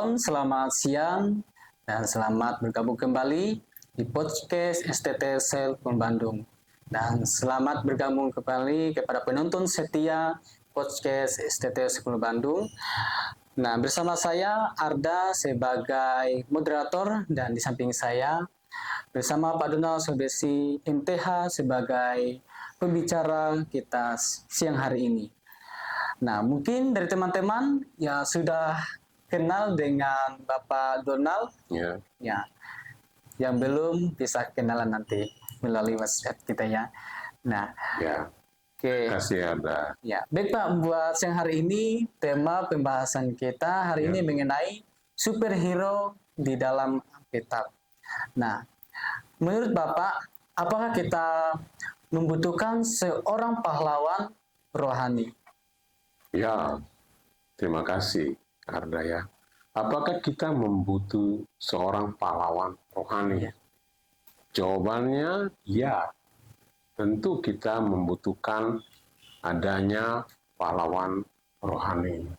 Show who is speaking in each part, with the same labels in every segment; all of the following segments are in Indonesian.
Speaker 1: penonton, selamat siang dan selamat bergabung kembali di podcast STT Selfon Bandung. Dan selamat bergabung kembali kepada penonton setia podcast STT Selfon Bandung. Nah, bersama saya Arda sebagai moderator dan di samping saya bersama Pak Donald Sobesi MTH sebagai pembicara kita siang hari ini. Nah, mungkin dari teman-teman ya sudah kenal dengan Bapak Donald, ya, yang belum bisa kenalan nanti melalui WhatsApp kita ya. Nah,
Speaker 2: Oke. Kasih ada.
Speaker 1: Ya, baik Pak, buat siang hari ini tema pembahasan kita hari ini mengenai superhero di dalam Alkitab. Nah, menurut Bapak, apakah kita membutuhkan seorang pahlawan rohani?
Speaker 2: Ya, terima kasih Arda ya. Apakah kita membutuhkan seorang pahlawan rohani? Jawabannya ya. Tentu kita membutuhkan adanya pahlawan rohani.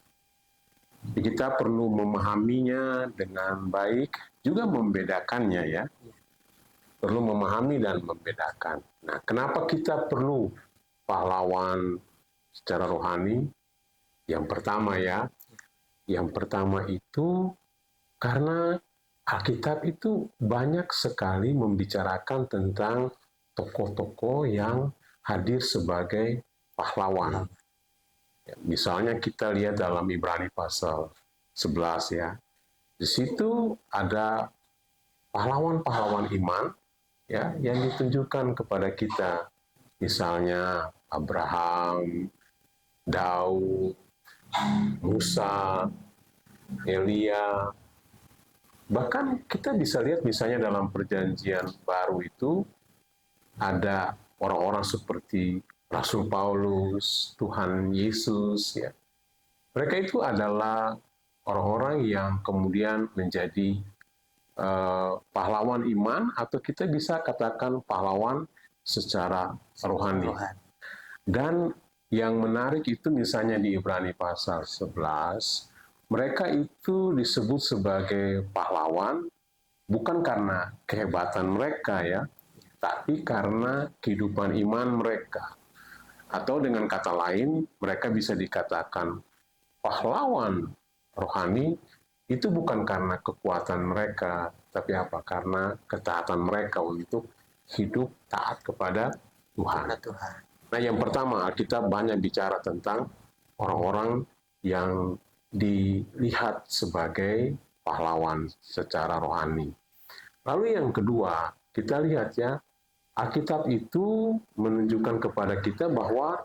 Speaker 2: Kita perlu memahaminya dengan baik, juga membedakannya ya. Perlu memahami dan membedakan. Nah, kenapa kita perlu pahlawan secara rohani? Yang pertama itu karena Alkitab itu banyak sekali membicarakan tentang tokoh-tokoh yang hadir sebagai pahlawan. Misalnya kita lihat dalam Ibrani pasal 11 ya. Di situ ada pahlawan-pahlawan iman ya yang ditunjukkan kepada kita. Misalnya Abraham, Daud, Musa, Elia. Bahkan kita bisa lihat misalnya dalam perjanjian baru itu ada orang-orang seperti Rasul Paulus, Tuhan Yesus ya. Mereka itu adalah orang-orang yang kemudian menjadi pahlawan iman atau kita bisa katakan pahlawan secara rohani. Dan yang menarik itu misalnya di Ibrani pasal 11, mereka itu disebut sebagai pahlawan bukan karena kehebatan mereka ya, tapi karena kehidupan iman mereka. Atau dengan kata lain, mereka bisa dikatakan pahlawan rohani itu bukan karena kekuatan mereka, tapi apa? Karena ketaatan mereka untuk hidup taat kepada Tuhan. Nah, yang pertama, kita banyak bicara tentang orang-orang yang dilihat sebagai pahlawan secara rohani. Lalu yang kedua, kita lihat ya, Alkitab itu menunjukkan kepada kita bahwa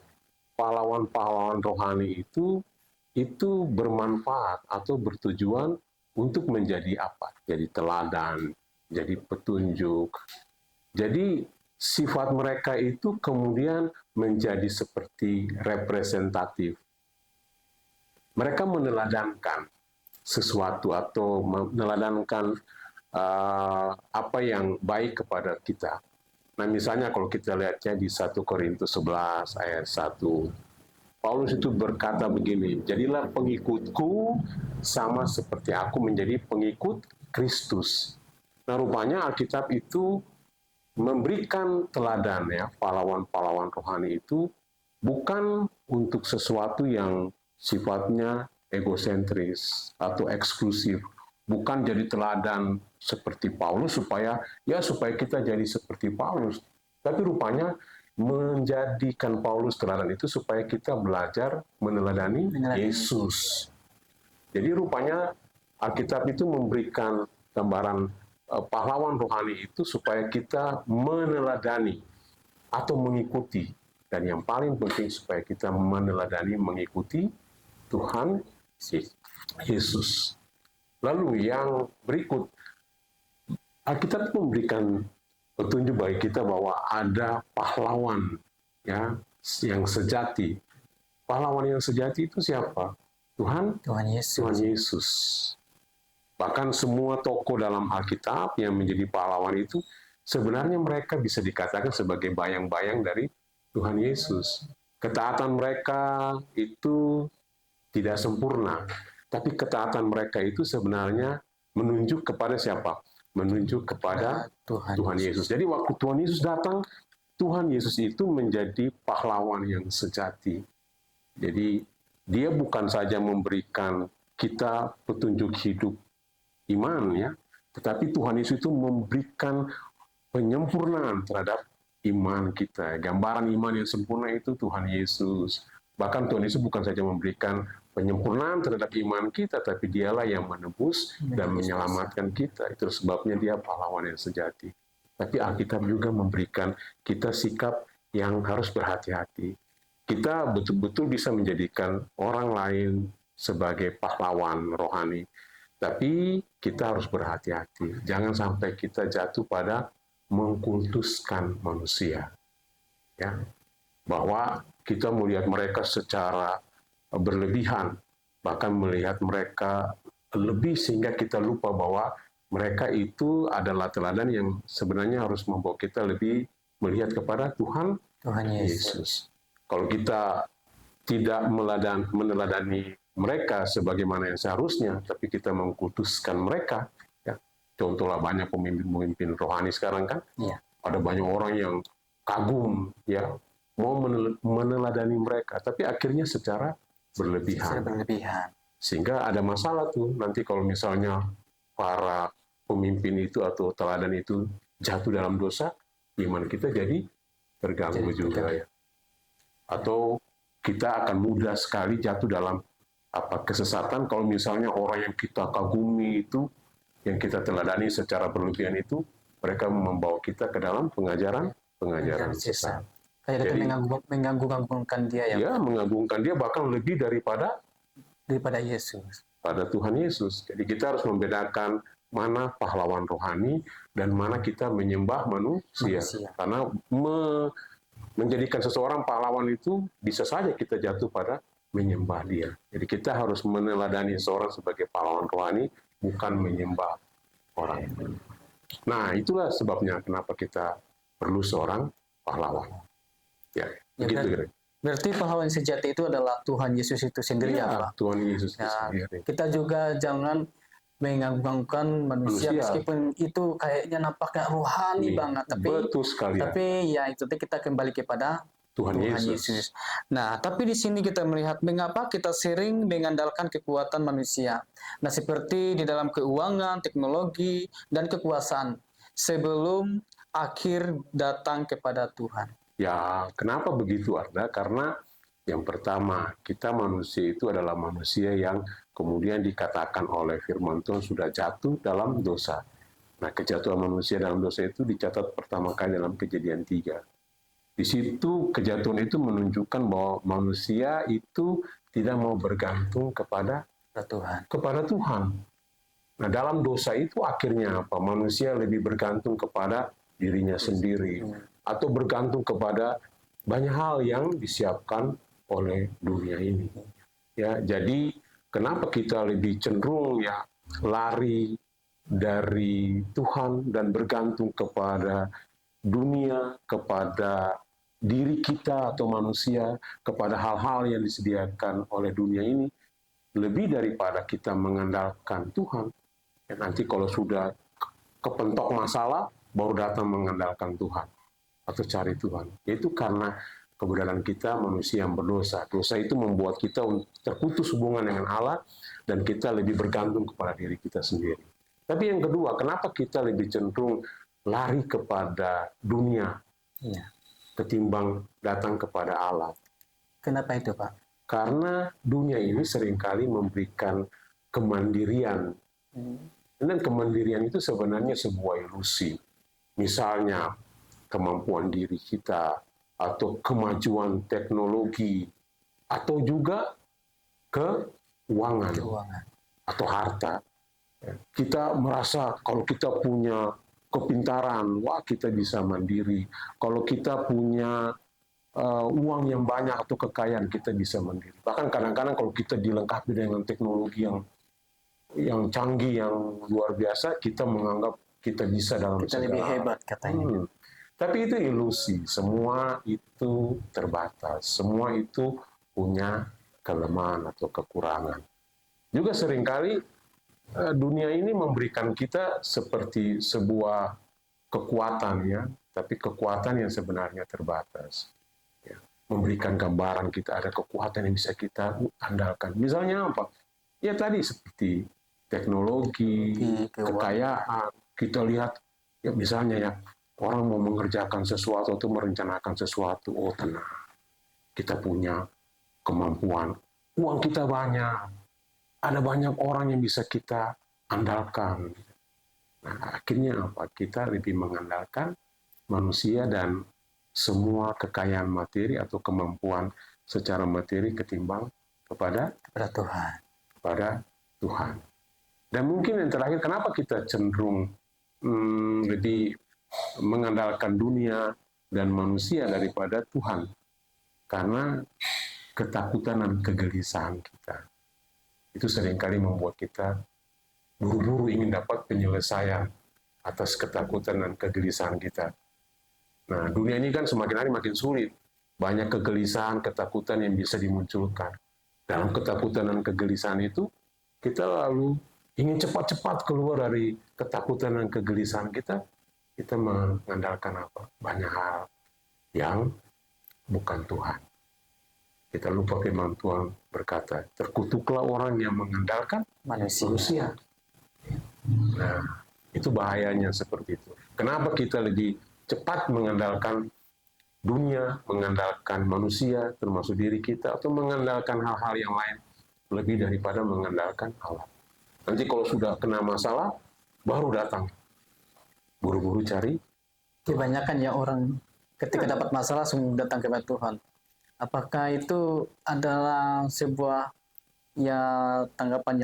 Speaker 2: pahlawan-pahlawan rohani itu bermanfaat atau bertujuan untuk menjadi apa? Jadi teladan, jadi petunjuk. Jadi sifat mereka itu kemudian menjadi seperti representatif. Mereka meneladankan sesuatu atau meneladankan apa yang baik kepada kita. Nah, misalnya kalau kita lihatnya di 1 Korintus 11 ayat 1, Paulus itu berkata begini, jadilah pengikutku sama seperti aku menjadi pengikut Kristus. Nah, rupanya Alkitab itu memberikan teladan ya, pahlawan-pahlawan rohani itu bukan untuk sesuatu yang sifatnya egosentris atau eksklusif, bukan jadi teladan seperti Paulus supaya kita jadi seperti Paulus, tapi rupanya menjadikan Paulus teladan itu supaya kita belajar meneladani Yesus. Jadi rupanya Alkitab itu memberikan gambaran pahlawan rohani itu supaya kita meneladani atau mengikuti, dan yang paling penting supaya kita meneladani mengikuti Tuhan Yesus. Lalu yang berikut, Alkitab memberikan petunjuk bagi kita bahwa ada pahlawan ya yang sejati. Pahlawan yang sejati itu siapa? Tuhan Yesus. Bahkan semua tokoh dalam Alkitab yang menjadi pahlawan itu sebenarnya mereka bisa dikatakan sebagai bayang-bayang dari Tuhan Yesus. Ketaatan mereka itu tidak sempurna, Tapi ketaatan mereka itu sebenarnya menunjuk kepada siapa? Menunjuk kepada Tuhan Yesus. Jadi waktu Tuhan Yesus datang, Tuhan Yesus itu menjadi pahlawan yang sejati. Jadi dia bukan saja memberikan kita petunjuk hidup iman ya, tetapi Tuhan Yesus itu memberikan penyempurnaan terhadap iman kita. Gambaran iman yang sempurna itu Tuhan Yesus. Bahkan Tuhan Yesus bukan saja memberikan penyempurnaan terhadap iman kita, tapi dialah yang menebus dan menyelamatkan kita. Itu sebabnya dia pahlawan yang sejati. Tapi Alkitab juga memberikan kita sikap yang harus berhati-hati. Kita betul-betul bisa menjadikan orang lain sebagai pahlawan rohani. Tapi kita harus berhati-hati. Jangan sampai kita jatuh pada mengkultuskan manusia. Ya. Bahwa kita melihat mereka secara berlebihan, bahkan melihat mereka lebih sehingga kita lupa bahwa mereka itu adalah teladan yang sebenarnya harus membawa kita lebih melihat kepada Tuhan Yesus. Kalau kita tidak meneladani mereka sebagaimana yang seharusnya, tapi kita mengkultuskan mereka, ya. Contohlah banyak pemimpin-pemimpin rohani sekarang kan, ya. Ada banyak orang yang kagum, ya, mau meneladani mereka, tapi akhirnya secara berlebihan. Sehingga ada masalah tuh nanti kalau misalnya para pemimpin itu atau teladan itu jatuh dalam dosa, iman kita jadi terganggu juga ya. Atau kita akan mudah sekali jatuh dalam kesesatan kalau misalnya orang yang kita kagumi itu, yang kita teladani secara berlebihan itu, mereka membawa kita ke dalam pengajaran sesat.
Speaker 1: Kayak mengganggu-ganggukan dia ya.
Speaker 2: Ya, mengagungkan dia bahkan lebih daripada
Speaker 1: Yesus.
Speaker 2: Pada Tuhan Yesus. Jadi kita harus membedakan mana pahlawan rohani dan mana kita menyembah manusia. Karena menjadikan seseorang pahlawan itu bisa saja kita jatuh pada menyembah dia. Jadi kita harus meneladani seseorang sebagai pahlawan rohani, bukan menyembah orang. Nah, itulah sebabnya kenapa kita perlu seorang pahlawan. Ya gitu.
Speaker 1: Berarti pahlawan sejati itu adalah Tuhan Yesus itu sendiri ya, Pak?
Speaker 2: Tuhan Yesus itu sendiri.
Speaker 1: Kita juga jangan mengganggu-ganggukan manusia meskipun itu kayaknya nampaknya rohani banget,
Speaker 2: betul sekali.
Speaker 1: Tapi ya itu kita kembali kepada Tuhan Yesus. Nah, tapi di sini kita melihat mengapa kita sering mengandalkan kekuatan manusia. Nah, seperti di dalam keuangan, teknologi, dan kekuasaan sebelum akhir datang kepada Tuhan.
Speaker 2: Ya, kenapa begitu, Arda? Karena yang pertama, kita manusia itu adalah manusia yang kemudian dikatakan oleh firman Tuhan sudah jatuh dalam dosa. Nah, kejatuhan manusia dalam dosa itu dicatat pertama kali dalam Kejadian 3. Di situ kejatuhan itu menunjukkan bahwa manusia itu tidak mau bergantung kepada Tuhan. Nah, dalam dosa itu akhirnya apa? Manusia lebih bergantung kepada dirinya sendiri. Atau bergantung kepada banyak hal yang disiapkan oleh dunia ini. Ya, jadi kenapa kita lebih cenderung ya lari dari Tuhan dan bergantung kepada dunia, kepada diri kita atau manusia, kepada hal-hal yang disediakan oleh dunia ini, lebih daripada kita mengandalkan Tuhan. Ya, nanti kalau sudah kepentok masalah, baru datang mengandalkan Tuhan atau cari Tuhan. Itu karena keberadaan kita manusia yang berdosa. Dosa itu membuat kita terputus hubungan dengan Allah dan kita lebih bergantung kepada diri kita sendiri. Tapi yang kedua, kenapa kita lebih cenderung lari kepada dunia ketimbang datang kepada Allah?
Speaker 1: Kenapa itu, Pak?
Speaker 2: Karena dunia ini seringkali memberikan kemandirian. Dan kemandirian itu sebenarnya sebuah ilusi. Misalnya, kemampuan diri kita, atau kemajuan teknologi, atau juga keuangan atau harta. Kita merasa kalau kita punya kepintaran, wah kita bisa mandiri. Kalau kita punya uang yang banyak atau kekayaan, kita bisa mandiri. Bahkan kadang-kadang kalau kita dilengkapi dengan teknologi yang canggih, yang luar biasa, kita menganggap kita bisa dalam
Speaker 1: kita lebih hebat katanya.
Speaker 2: Tapi itu ilusi, semua itu terbatas, semua itu punya kelemahan atau kekurangan. Juga seringkali dunia ini memberikan kita seperti sebuah kekuatan ya, tapi kekuatan yang sebenarnya terbatas. Ya. Memberikan gambaran kita ada kekuatan yang bisa kita andalkan. Misalnya apa? Ya tadi seperti teknologi, kekayaan. Kita lihat ya misalnya ya orang mau mengerjakan sesuatu atau merencanakan sesuatu, oh tenang, kita punya kemampuan, uang kita banyak, ada banyak orang yang bisa kita andalkan. Nah, akhirnya apa? Kita lebih mengandalkan manusia dan semua kekayaan materi atau kemampuan secara materi ketimbang kepada
Speaker 1: Tuhan.
Speaker 2: kepada Tuhan. Dan mungkin yang terakhir, kenapa kita cenderung lebih mengandalkan dunia dan manusia daripada Tuhan? Karena ketakutan dan kegelisahan kita. Itu seringkali membuat kita buru-buru ingin dapat penyelesaian atas ketakutan dan kegelisahan kita. Nah, dunia ini kan semakin hari makin sulit. Banyak kegelisahan, ketakutan yang bisa dimunculkan. Dalam ketakutan dan kegelisahan itu, kita lalu ingin cepat-cepat keluar dari ketakutan dan kegelisahan kita mengandalkan apa? Banyak hal yang bukan Tuhan. Kita lupa firman Tuhan berkata, terkutuklah orang yang mengandalkan manusia. Nah, itu bahayanya seperti itu. Kenapa kita lebih cepat mengandalkan dunia, mengandalkan manusia, termasuk diri kita, atau mengandalkan hal-hal yang lain, lebih daripada mengandalkan Allah. Nanti kalau sudah kena masalah, baru datang. Buru-buru cari.
Speaker 1: Kebanyakan ya orang ketika dapat masalah langsung datang kepada Tuhan. Apakah itu adalah sebuah ya tanggapan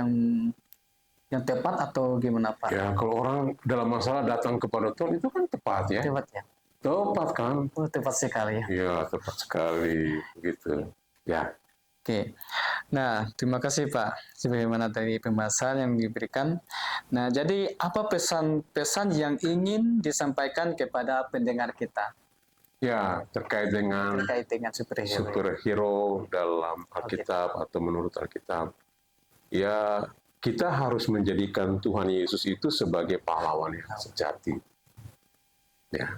Speaker 1: yang tepat atau gimana Pak?
Speaker 2: Ya, kalau orang dalam masalah datang kepada Tuhan, itu kan tepat ya.
Speaker 1: Tepat ya?
Speaker 2: Tepat kan?
Speaker 1: Oh, tepat sekali ya.
Speaker 2: Iya, tepat sekali. Gitu. Ya.
Speaker 1: Oke, nah terima kasih Pak sebagaimana dari pembahasan yang diberikan. Nah jadi apa pesan-pesan yang ingin disampaikan kepada pendengar kita
Speaker 2: Ya, terkait dengan superhero dalam Alkitab atau menurut Alkitab. Ya, kita harus menjadikan Tuhan Yesus itu sebagai pahlawan yang sejati. Ya.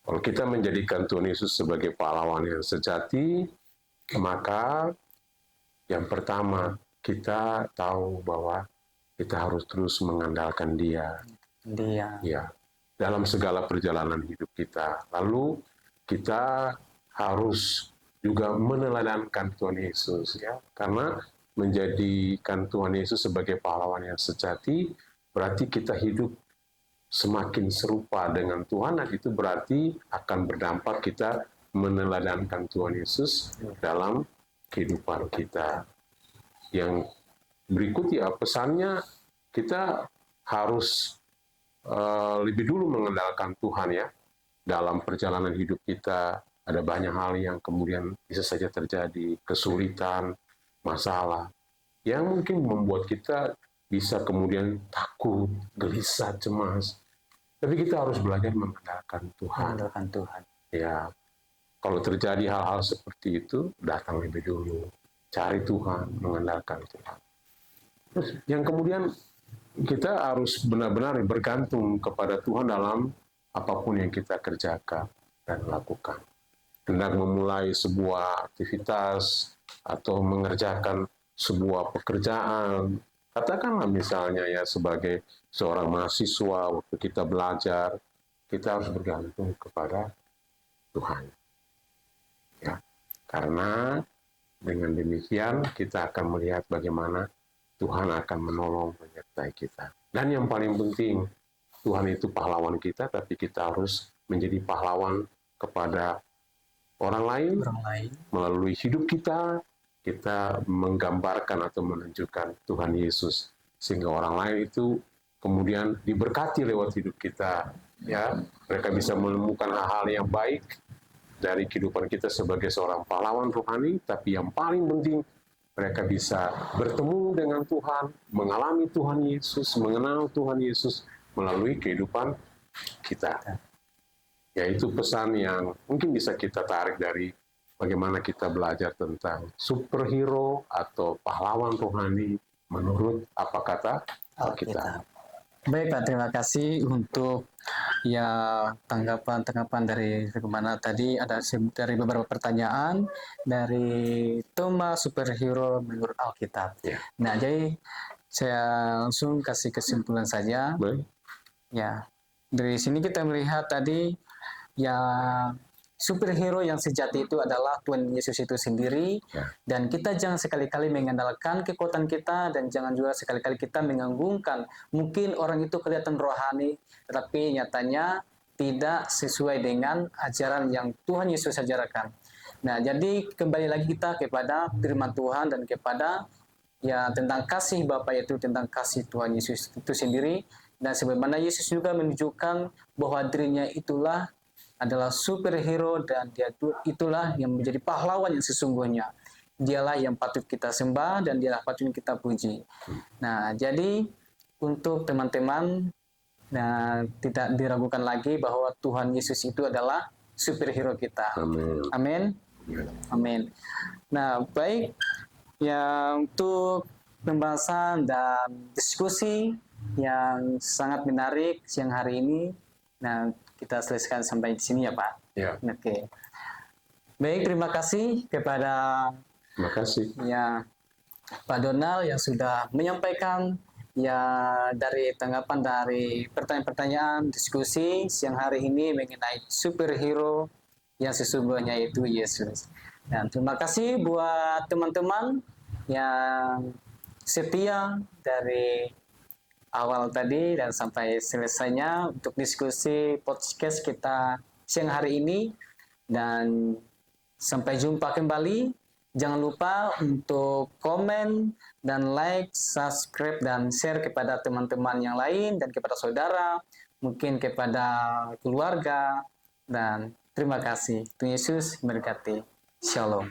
Speaker 2: Kalau kita menjadikan Tuhan Yesus sebagai pahlawan yang sejati, maka yang pertama kita tahu bahwa kita harus terus mengandalkan Dia. Ya, dalam segala perjalanan hidup kita. Lalu kita harus juga meneladankan Tuhan Yesus ya, karena menjadikan Tuhan Yesus sebagai pahlawan yang sejati berarti kita hidup semakin serupa dengan Tuhan, dan itu berarti akan berdampak kita meneladankan Tuhan Yesus dalam kehidupan kita. Yang berikut ya pesannya, kita harus lebih dulu mengandalkan Tuhan ya. Dalam perjalanan hidup kita ada banyak hal yang kemudian bisa saja terjadi, kesulitan, masalah, yang mungkin membuat kita bisa kemudian takut, gelisah, cemas. Tapi kita harus belajar mengandalkan Tuhan. Ya, kalau terjadi hal-hal seperti itu, datang lebih dulu, cari Tuhan, mengandalkan Tuhan. Terus yang kemudian kita harus benar-benar bergantung kepada Tuhan dalam apapun yang kita kerjakan dan lakukan. Hendak memulai sebuah aktivitas atau mengerjakan sebuah pekerjaan, katakanlah misalnya ya sebagai seorang mahasiswa, waktu kita belajar, kita harus bergantung kepada Tuhan. Ya, karena dengan demikian kita akan melihat bagaimana Tuhan akan menolong menyertai kita. Dan yang paling penting, Tuhan itu pahlawan kita, tapi kita harus menjadi pahlawan kepada orang lain. Melalui hidup kita, kita menggambarkan atau menunjukkan Tuhan Yesus, sehingga orang lain itu kemudian diberkati lewat hidup kita. Ya, mereka bisa menemukan hal-hal yang baik dari kehidupan kita sebagai seorang pahlawan rohani, tapi yang paling penting mereka bisa bertemu dengan Tuhan, mengalami Tuhan Yesus, mengenal Tuhan Yesus melalui kehidupan kita. Yaitu pesan yang mungkin bisa kita tarik dari bagaimana kita belajar tentang superhero atau pahlawan rohani menurut apa kata Alkitab.
Speaker 1: Baik Pak, terima kasih untuk ya tanggapan-tanggapan dari kemana tadi ada dari beberapa pertanyaan dari Thomas superhero menurut Alkitab.
Speaker 2: Ya.
Speaker 1: Nah, jadi saya langsung kasih kesimpulan saja.
Speaker 2: Boleh?
Speaker 1: Ya, dari sini kita melihat tadi yang superhero yang sejati itu adalah Tuhan Yesus itu sendiri,
Speaker 2: Ya.
Speaker 1: dan kita jangan sekali-kali mengandalkan kekuatan kita, dan jangan juga sekali-kali kita menganggungkan mungkin orang itu kelihatan rohani tetapi nyatanya tidak sesuai dengan ajaran yang Tuhan Yesus ajarkan. Nah, jadi kembali lagi kita kepada firman Tuhan dan kepada ya tentang kasih Bapa, yaitu tentang kasih Tuhan Yesus itu sendiri, dan sebagaimana Yesus juga menunjukkan bahwa dirinya itulah adalah superhero dan dia itulah yang menjadi pahlawan yang sesungguhnya. Dialah yang patut kita sembah dan dialah patut kita puji. Nah, jadi untuk teman-teman, nah, tidak diragukan lagi bahwa Tuhan Yesus itu adalah superhero kita.
Speaker 2: Amin.
Speaker 1: Amin. Amin. Nah, baik. Ya, untuk pembahasan dan diskusi yang sangat menarik siang hari ini, nah kita selesaikan sampai di sini ya Pak.
Speaker 2: Ya.
Speaker 1: Oke. Baik, terima kasih kepada
Speaker 2: Terima kasih.
Speaker 1: ya Pak Donald yang sudah menyampaikan ya dari tanggapan dari pertanyaan-pertanyaan diskusi siang hari ini mengenai superhero yang sesungguhnya itu Yesus. Dan terima kasih buat teman-teman yang setia dari awal tadi dan sampai selesainya untuk diskusi podcast kita siang hari ini. Dan sampai jumpa kembali. Jangan lupa untuk komen dan like, subscribe, dan share kepada teman-teman yang lain dan kepada saudara, mungkin kepada keluarga. Dan terima kasih. Tuhan Yesus memberkati. Shalom.